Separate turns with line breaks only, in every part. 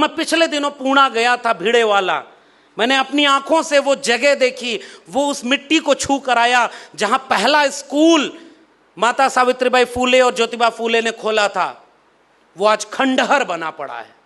मैं पिछले दिनों पूना गया था, भिड़े वाला। मैंने अपनी आंखों से वो जगह देखी, वो उस मिट्टी को छू कर आया जहां पहला स्कूल माता सावित्रीबाई फूले और ज्योतिबा फूले ने खोला था। वो आज खंडहर बना पड़ा है।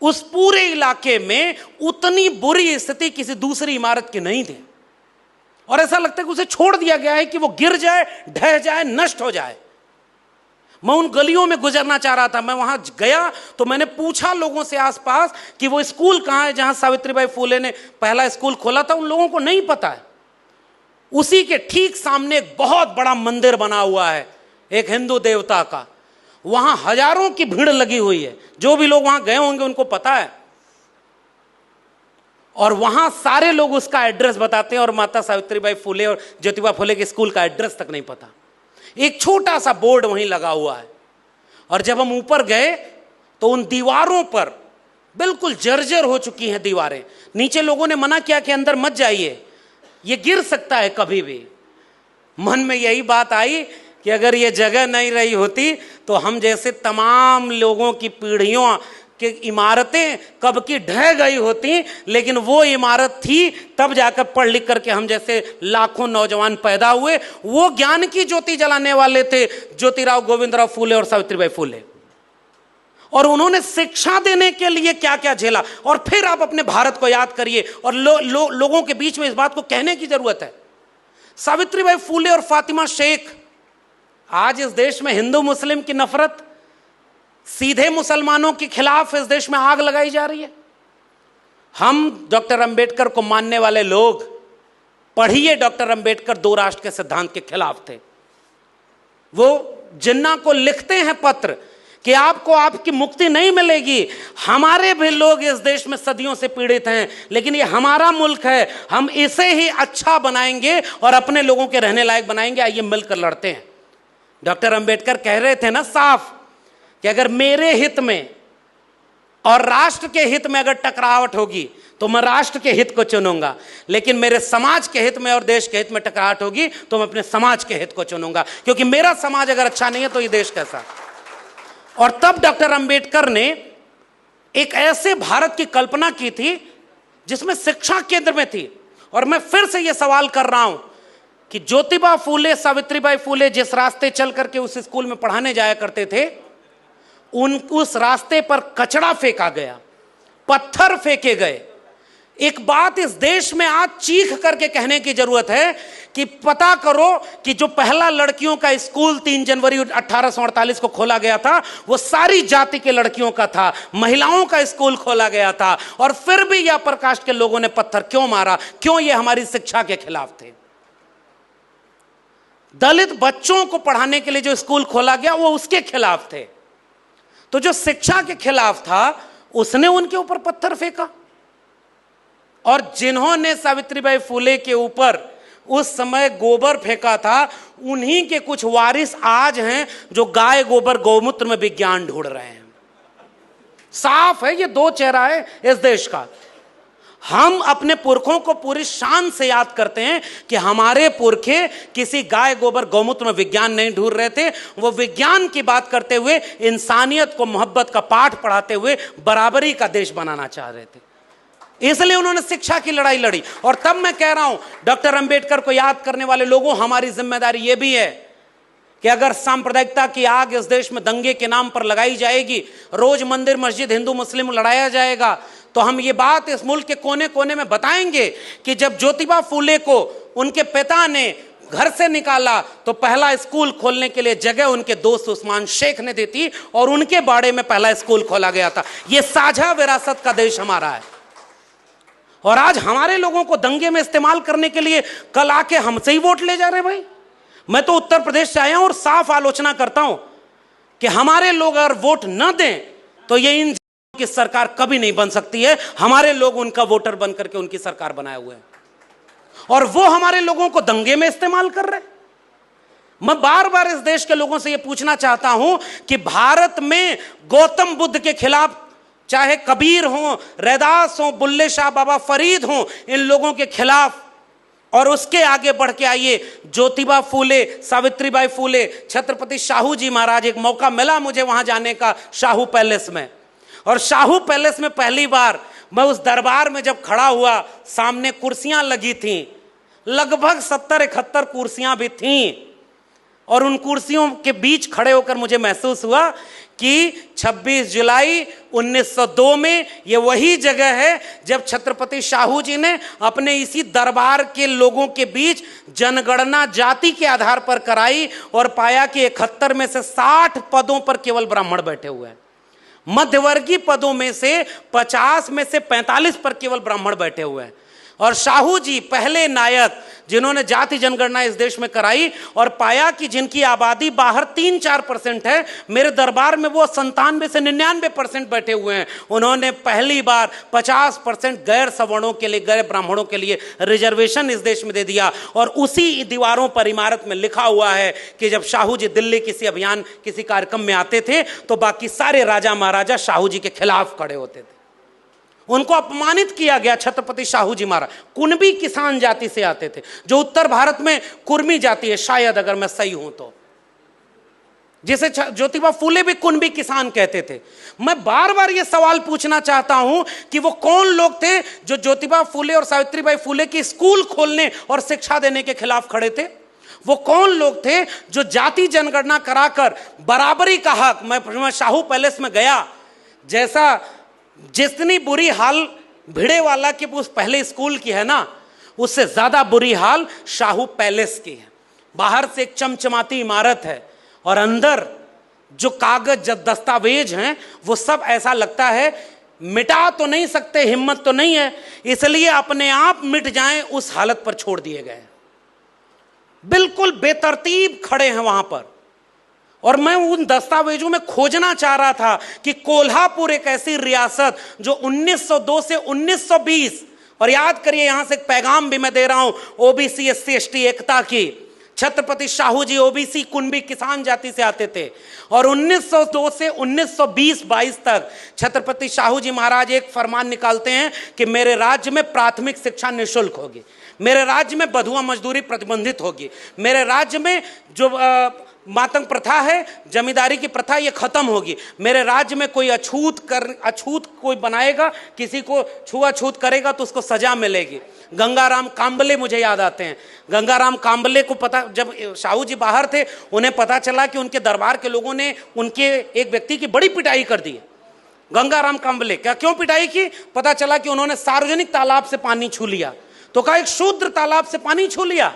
उस पूरे इलाके में उतनी बुरी स्थिति किसी दूसरी इमारत की नहीं थी, और ऐसा लगता है कि उसे छोड़ दिया गया है कि वो गिर जाए, ढह जाए, नष्ट हो जाए। मैं उन गलियों में गुजरना चाह रहा था, मैं वहां गया तो मैंने पूछा लोगों से आसपास कि वो स्कूल कहां है जहां सावित्रीबाई फूले ने पहला स्कूल खोला था। उन लोगों को नहीं पता है। उसी के ठीक सामने एक बहुत बड़ा मंदिर बना हुआ है, एक हिंदू देवता का। वहां हजारों की भीड़ लगी हुई है। जो भी लोग वहां गए होंगे उनको पता है, और वहां सारे लोग उसका एड्रेस बताते हैं, और माता सावित्रीबाई फूले और ज्योतिबा फूले के स्कूल का एड्रेस तक नहीं पता। एक छोटा सा बोर्ड वहीं लगा हुआ है। और जब हम ऊपर गए तो उन दीवारों पर बिल्कुल जर्जर हो चुकी हैं दीवारें। नीचे लोगों ने मना किया कि अंदर मत जाइए, ये गिर सकता है कभी भी। मन में यही बात आई कि अगर ये जगह नहीं रही होती तो हम जैसे तमाम लोगों की पीढ़ियों कि इमारतें कब की ढह गई होती, लेकिन वो इमारत थी तब जाकर पढ़ लिख करके हम जैसे लाखों नौजवान पैदा हुए। वो ज्ञान की ज्योति जलाने वाले थे ज्योतिराव गोविंदराव फूले और सावित्रीबाई फूले, और उन्होंने शिक्षा देने के लिए क्या क्या झेला। और फिर आप अपने भारत को याद करिए, और लोगों के बीच में इस बात को कहने की जरूरत है। सावित्रीबाई फूले और फातिमा शेख, आज इस देश में हिंदू मुस्लिम की नफरत, सीधे मुसलमानों के खिलाफ इस देश में आग लगाई जा रही है। हम डॉक्टर अंबेडकर को मानने वाले लोग, पढ़िए, डॉक्टर अंबेडकर दो राष्ट्र के सिद्धांत के खिलाफ थे। वो जिन्ना को लिखते हैं पत्र कि आपको आपकी मुक्ति नहीं मिलेगी, हमारे भी लोग इस देश में सदियों से पीड़ित हैं, लेकिन ये हमारा मुल्क है, हम इसे ही अच्छा बनाएंगे और अपने लोगों के रहने लायक बनाएंगे, आइए मिलकर लड़ते हैं। डॉक्टर अंबेडकर कह रहे थे ना साफ कि अगर मेरे हित में और राष्ट्र के हित में अगर टकरावट होगी तो मैं राष्ट्र के हित को चुनूंगा, लेकिन मेरे समाज के हित में और देश के हित में टकरावट होगी तो मैं अपने समाज के हित को चुनूंगा, क्योंकि मेरा समाज अगर अच्छा नहीं है तो ये देश कैसा। और तब डॉक्टर अंबेडकर ने एक ऐसे भारत की कल्पना की थी जिसमें शिक्षा केंद्र में थी। और मैं फिर से यह सवाल कर रहा हूं कि ज्योतिबा फूले, सावित्रीबाई फूले जिस रास्ते चल करके उस स्कूल में पढ़ाने जाया करते थे, उस रास्ते पर कचरा फेंका गया, पत्थर फेंके गए। एक बात इस देश में आज चीख करके कहने की जरूरत है कि पता करो कि जो पहला लड़कियों का स्कूल 3 जनवरी 1848 को खोला गया था, वो सारी जाति के लड़कियों का था, महिलाओं का स्कूल खोला गया था। और फिर भी यह प्रकाश के लोगों ने पत्थर क्यों मारा? क्यों? ये हमारी शिक्षा के खिलाफ थे। दलित बच्चों को पढ़ाने के लिए जो स्कूल खोला गया वो उसके खिलाफ थे। तो जो शिक्षा के खिलाफ था उसने उनके ऊपर पत्थर फेंका। और जिन्होंने सावित्रीबाई फूले के ऊपर उस समय गोबर फेंका था, उन्हीं के कुछ वारिस आज हैं जो गाय गोबर गौमूत्र में विज्ञान ढूंढ रहे हैं। साफ है, ये दो चेहरा है इस देश का। हम अपने पुरखों को पूरी शान से याद करते हैं कि हमारे पुरखे किसी गाय गोबर गौमूत्र में विज्ञान नहीं ढूंढ रहे थे, वो विज्ञान की बात करते हुए इंसानियत को मोहब्बत का पाठ पढ़ाते हुए बराबरी का देश बनाना चाह रहे थे। इसलिए उन्होंने शिक्षा की लड़ाई लड़ी। और तब मैं कह रहा हूं, डॉक्टर अंबेडकर को याद करने वाले लोगों, हमारी जिम्मेदारी यह भी है कि अगर सांप्रदायिकता की आग इस देश में दंगे के नाम पर लगाई जाएगी, रोज मंदिर मस्जिद हिंदू मुस्लिम लड़ाया जाएगा, तो हम ये बात इस मुल्क के कोने कोने में बताएंगे कि जब ज्योतिबा फूले को उनके पिता ने घर से निकाला तो पहला स्कूल खोलने के लिए जगह उनके दोस्त उस्मान शेख ने दी थी, और उनके बाड़े में पहला स्कूल खोला गया था। यह साझा विरासत का देश हमारा है। और आज हमारे लोगों को दंगे में इस्तेमाल करने के लिए कल आके हमसे ही वोट ले जा रहे हैं। भाई, मैं तो उत्तर प्रदेश से आया हूं और साफ आलोचना करता हूं कि हमारे लोग अगर वोट न दें तो ये इन की सरकार कभी नहीं बन सकती है। हमारे लोग उनका वोटर बन करके उनकी सरकार बनाए हुए हैं, और वो हमारे लोगों को दंगे में इस्तेमाल कर रहे हैं। मैं बार बार इस देश के लोगों से यह पूछना चाहता हूं कि भारत में गौतम बुद्ध के खिलाफ, चाहे कबीर हो, रैदास हो, बुल्ले शाह बाबा फरीद हो, इन लोगों के खिलाफ, और उसके आगे बढ़ के आइए ज्योतिबा फूले, सावित्रीबाई फूले, छत्रपति शाहू जी महाराज। एक मौका मिला मुझे वहां जाने का, शाहू पैलेस में। और शाहू पैलेस में पहली बार मैं उस दरबार में जब खड़ा हुआ, सामने कुर्सियां लगी थीं, लगभग 70-71 कुर्सियां भी थीं, और उन कुर्सियों के बीच खड़े होकर मुझे महसूस हुआ कि 26 जुलाई 1902 में ये वही जगह है जब छत्रपति शाहू जी ने अपने इसी दरबार के लोगों के बीच जनगणना जाति के आधार पर कराई और पाया कि 71 में से 60 पदों पर केवल ब्राह्मण बैठे हुए हैं, मध्यवर्गीय पदों में से 50 में से 45 पर केवल ब्राह्मण बैठे हुए हैं। और शाहू जी पहले नायक जिन्होंने जाति जनगणना इस देश में कराई और पाया कि जिनकी आबादी बाहर 3-4% है, मेरे दरबार में वो 97 से 99% बैठे हुए हैं। उन्होंने पहली बार 50% गैर सवर्णों के लिए, गैर ब्राह्मणों के लिए रिजर्वेशन इस देश में दे दिया। और उसी दीवारों पर, इमारत में लिखा हुआ है कि जब शाहू जी दिल्ली किसी अभियान, किसी कार्यक्रम में आते थे तो बाकी सारे राजा महाराजा शाहू जी के खिलाफ खड़े होते थे। उनको अपमानित किया गया। छत्रपति शाहू जी महाराज कुणबी किसान जाति से आते थे, जो उत्तर भारत में कुर्मी जाति है शायद, अगर मैं सही हूं तो, जिसे ज्योतिबा फूले भी कुणबी किसान कहते थे। मैं बार बार यह सवाल पूछना चाहता हूं कि वो कौन लोग थे जो ज्योतिबा फूले और सावित्रीबाई फूले की स्कूल खोलने और शिक्षा देने के खिलाफ खड़े थे? वो कौन लोग थे जो जाति जनगणना कराकर बराबरी का हक, मैं शाहू पैलेस में गया, जैसा जितनी बुरी हाल भिड़ेवाला के उस पहले स्कूल की है ना, उससे ज्यादा बुरी हाल शाहू पैलेस की है। बाहर से एक चमचमाती इमारत है और अंदर जो कागज दस्तावेज हैं वो सब ऐसा लगता है मिटा तो नहीं सकते, हिम्मत तो नहीं है, इसलिए अपने आप मिट जाएं उस हालत पर छोड़ दिए गए। बिल्कुल बेतरतीब खड़े हैं वहां पर। और मैं उन दस्तावेजों में खोजना चाह रहा था कि कोल्हापुर एक ऐसी रियासत जो 1902 से 1920, और याद करिए यहां से एक पैगाम भी मैं दे रहा हूं ओबीसी SC ST एकता की, छत्रपति शाहू जी ओबीसी कुणबी किसान जाति से आते थे और 1902 से 1920-22 तक छत्रपति शाहू जी महाराज एक फरमान निकालते हैं कि मेरे राज्य में प्राथमिक शिक्षा निःशुल्क होगी, मेरे राज्य में बधुआ मजदूरी प्रतिबंधित होगी, मेरे राज्य में जो मातंग प्रथा है, जमींदारी की प्रथा, ये खत्म होगी, मेरे राज्य में कोई अछूत कोई बनाएगा, किसी को छुआछूत करेगा तो उसको सजा मिलेगी। गंगाराम कांबले मुझे याद आते हैं। गंगाराम कांबले को पता, जब शाहू जी बाहर थे उन्हें पता चला कि उनके दरबार के लोगों ने उनके एक व्यक्ति की बड़ी पिटाई कर दी है। गंगाराम कांबले क्यों पिटाई की? पता चला कि उन्होंने सार्वजनिक तालाब से पानी छू लिया, तो कहा एक शूद्र तालाब से पानी छू लिया।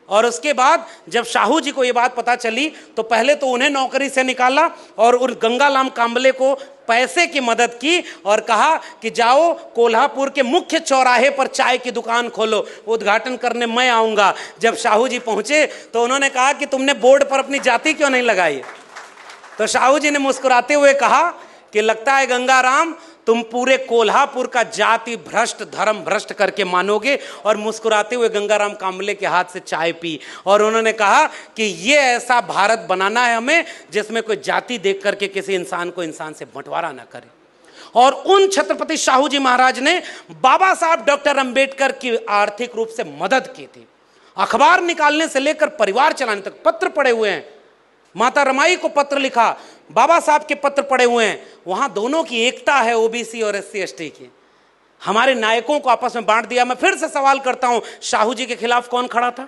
और उसके बाद जब शाहू जी को ये बात पता चली तो पहले तो उन्हें नौकरी से निकाला और उन गंगाराम कांबले को पैसे की मदद की और कहा कि जाओ कोल्हापुर के मुख्य चौराहे पर चाय की दुकान खोलो, उद्घाटन करने मैं आऊंगा। जब शाहू जी पहुंचे तो उन्होंने कहा कि तुमने बोर्ड पर अपनी जाति क्यों नहीं लगाई? तो शाहू जी ने मुस्कुराते हुए कहा कि लगता है गंगाराम तुम पूरे कोल्हापुर का जाति भ्रष्ट, धर्म भ्रष्ट करके मानोगे। और मुस्कुराते हुए गंगाराम कांबले के हाथ से चाय पी और उन्होंने कहा कि ये ऐसा भारत बनाना है हमें जिसमें कोई जाति देख करके किसी इंसान को इंसान से बंटवारा ना करे। और उन छत्रपति शाहू जी महाराज ने बाबा साहब डॉक्टर अंबेडकर की आर्थिक रूप से मदद की थी। अखबार निकालने से लेकर परिवार चलाने तक पत्र पड़े हुए हैं। माता रमाई को पत्र लिखा, बाबा साहब के पत्र पड़े हुए हैं। वहां दोनों की एकता है, ओबीसी और SC ST की। हमारे नायकों को आपस में बांट दिया। मैं फिर से सवाल करता हूं, शाहू जी के खिलाफ कौन खड़ा था?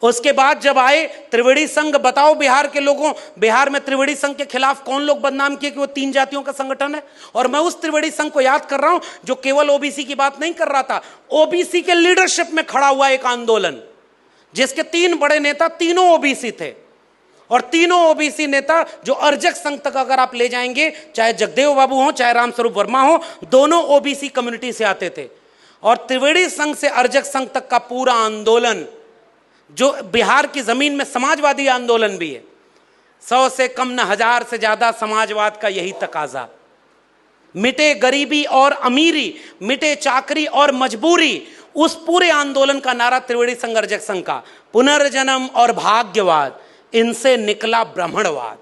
उसके बाद जब आए त्रिवेणी संघ, बताओ बिहार के लोगों, बिहार में त्रिवेणी संघ के खिलाफ कौन लोग बदनाम किए कि वो 3 जातियों का संगठन है? और मैं उस त्रिवेणी संघ को याद कर रहा हूं जो केवल ओबीसी की बात नहीं कर रहा था, ओबीसी के लीडरशिप में खड़ा हुआ एक आंदोलन जिसके 3 बड़े नेता तीनों ओबीसी थे। और तीनों ओबीसी नेता जो अर्जक संघ तक अगर आप ले जाएंगे, चाहे जगदेव बाबू हो चाहे रामस्वरूप वर्मा हो, दोनों ओबीसी कम्युनिटी से आते थे। और त्रिवेणी संघ से अर्जक संघ तक का पूरा आंदोलन जो बिहार की जमीन में समाजवादी आंदोलन भी है, 100 से कम न 1000 से ज्यादा समाजवाद का यही तकाजा। मिटे गरीबी और अमीरी, मिटे चाकरी और मजबूरी, उस पूरे आंदोलन का नारा त्रिवेणी संघ अर्जक संघ का। पुनर्जन्म और भाग्यवाद, इनसे निकला ब्राह्मणवाद।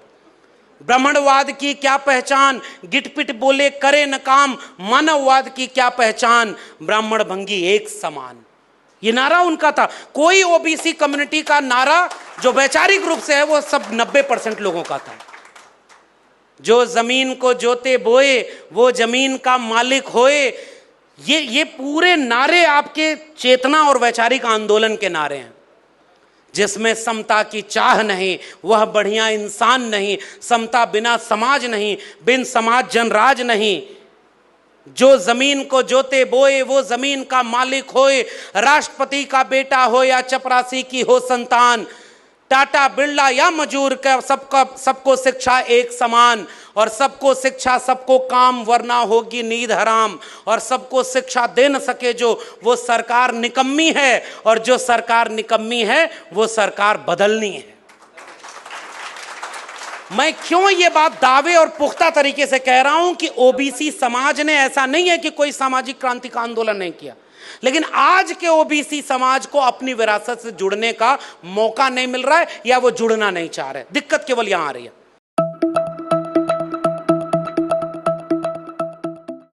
ब्राह्मणवाद की क्या पहचान, गिटपिट बोले करे न काम, मानववाद की क्या पहचान, ब्राह्मण भंगी एक समान। ये नारा उनका था। कोई ओबीसी कम्युनिटी का नारा जो वैचारिक रूप से है वो सब 90% लोगों का था। जो जमीन को जोते बोए वो जमीन का मालिक होए। ये पूरे नारे आपके चेतना और वैचारिक आंदोलन के नारे हैं। जिसमें समता की चाह नहीं वह बढ़िया इंसान नहीं, समता बिना समाज नहीं, बिन समाज जनराज नहीं। जो जमीन को जोते बोए वो जमीन का मालिक होए। राष्ट्रपति का बेटा हो या चपरासी की हो संतान, टाटा बिरला या मजूर का सबको शिक्षा एक समान। और सबको शिक्षा सबको काम वरना होगी नींद हराम। और सबको शिक्षा दे न सके जो वो सरकार निकम्मी है, और जो सरकार निकम्मी है वो सरकार बदलनी है। मैं क्यों ये बात दावे और पुख्ता तरीके से कह रहा हूं कि ओबीसी समाज ने, ऐसा नहीं है कि कोई सामाजिक क्रांति का आंदोलन नहीं किया, लेकिन आज के ओबीसी समाज को अपनी विरासत से जुड़ने का मौका नहीं मिल रहा है या वो जुड़ना नहीं चाह रहे। दिक्कत केवल यहां आ रही है।